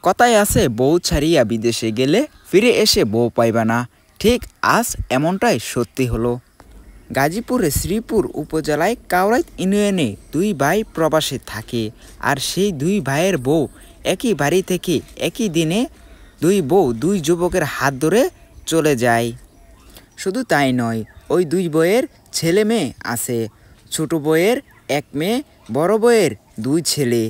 কথায় আছে বউ ছাড়িয়া বিদেশে গেলে ফিরে এসে বউ পাইবা না। ঠিক আজ এমনটাই সত্যি হলো। গাজীপুরের শ্রীপুর উপজেলায় কাউরাইত ইউনিয়নে দুই ভাই প্রবাসে থাকে। আর সেই দুই ভাইয়ের বউ একই বাড়ি থেকে একই দিনে দুই বউ দুই যুবকের হাত ধরে চলে যায়। শুধু তাই নয়, ওই দুই বউয়ের ছেলে মেয়ে আছে। ছোট বউয়ের এক মেয়ে, বড় বউয়ের দুই ছেলে।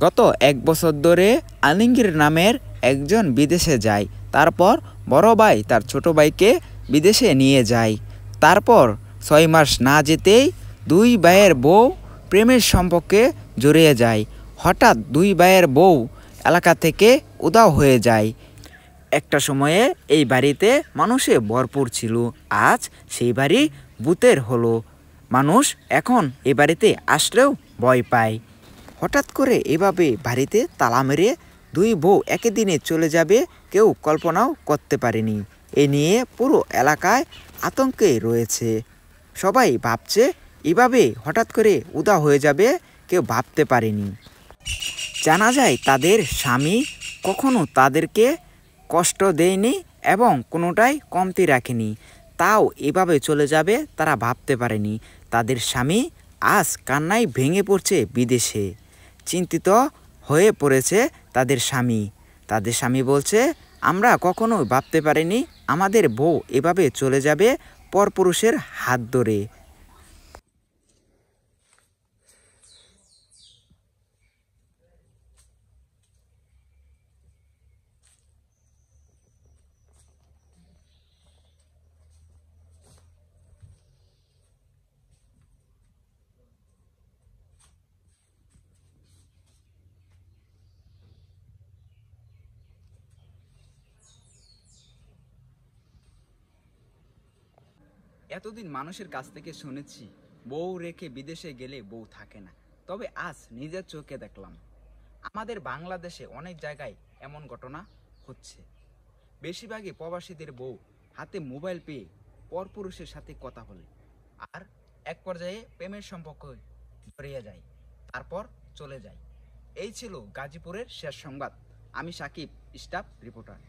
গত 1 বছর ধরে আলিঙ্গির নামের একজন বিদেশে যায়। তারপর বড় ভাই তার ছোট ভাইকে বিদেশে নিয়ে যায়। তারপর 6 মাস না যেতেই দুই ভাইয়ের বউ প্রেমের সম্পর্কে জড়িয়ে যায়। হঠাৎ দুই ভাইয়ের বউ এলাকা থেকে উধাও হয়ে যায়। একটা সময়ে এই বাড়িতে মানুষে ভরপুর ছিল। আজ সেই বাড়ি ভূতের হলো। মানুষ এখন এই বাড়িতে আসলেও ভয় পায়। হঠাৎ করে এভাবে বাড়িতে তালা মেরে দুই বউ একই দিনে চলে যাবে কেউ কল্পনাও করতে পারেনি। এ নিয়ে পুরো এলাকায় আতঙ্কে রয়েছে। সবাই ভাবছে এভাবে হঠাৎ করে উধাও হয়ে যাবে, কেউ ভাবতে পারেনি। জানা যায় তাদের স্বামী কখনো তাদেরকে কষ্ট দেয়নি এবং কোনোটাই কমতি রাখেনি। তাও এভাবে চলে যাবে তারা ভাবতে পারেনি। তাদের স্বামী আজ কান্নায় ভেঙে পড়ছে বিদেশে। চিন্তিত হয়ে পড়েছে তাদের স্বামী। তাদের স্বামী বলছে, আমরা কখনোই ভাবতে পারিনি আমাদের বউ এভাবে চলে যাবে পরপুরুষের হাত ধরে। এতদিন মানুষের কাছ থেকে শুনেছি বউ রেখে বিদেশে গেলে বউ থাকে না। তবে আজ নিজের চোখে দেখলাম আমাদের বাংলাদেশে অনেক জায়গায় এমন ঘটনা হচ্ছে। বেশিরভাগই প্রবাসীদের বউ হাতে মোবাইল পেয়ে পরপুরুষের সাথে কথা বলে আর এক পর্যায়ে প্রেমের সম্পর্ক জড়িয়ে যায়, তারপর চলে যায়। এই ছিল গাজীপুরের শেষ সংবাদ। আমি সাকিব, স্টাফ রিপোর্টার।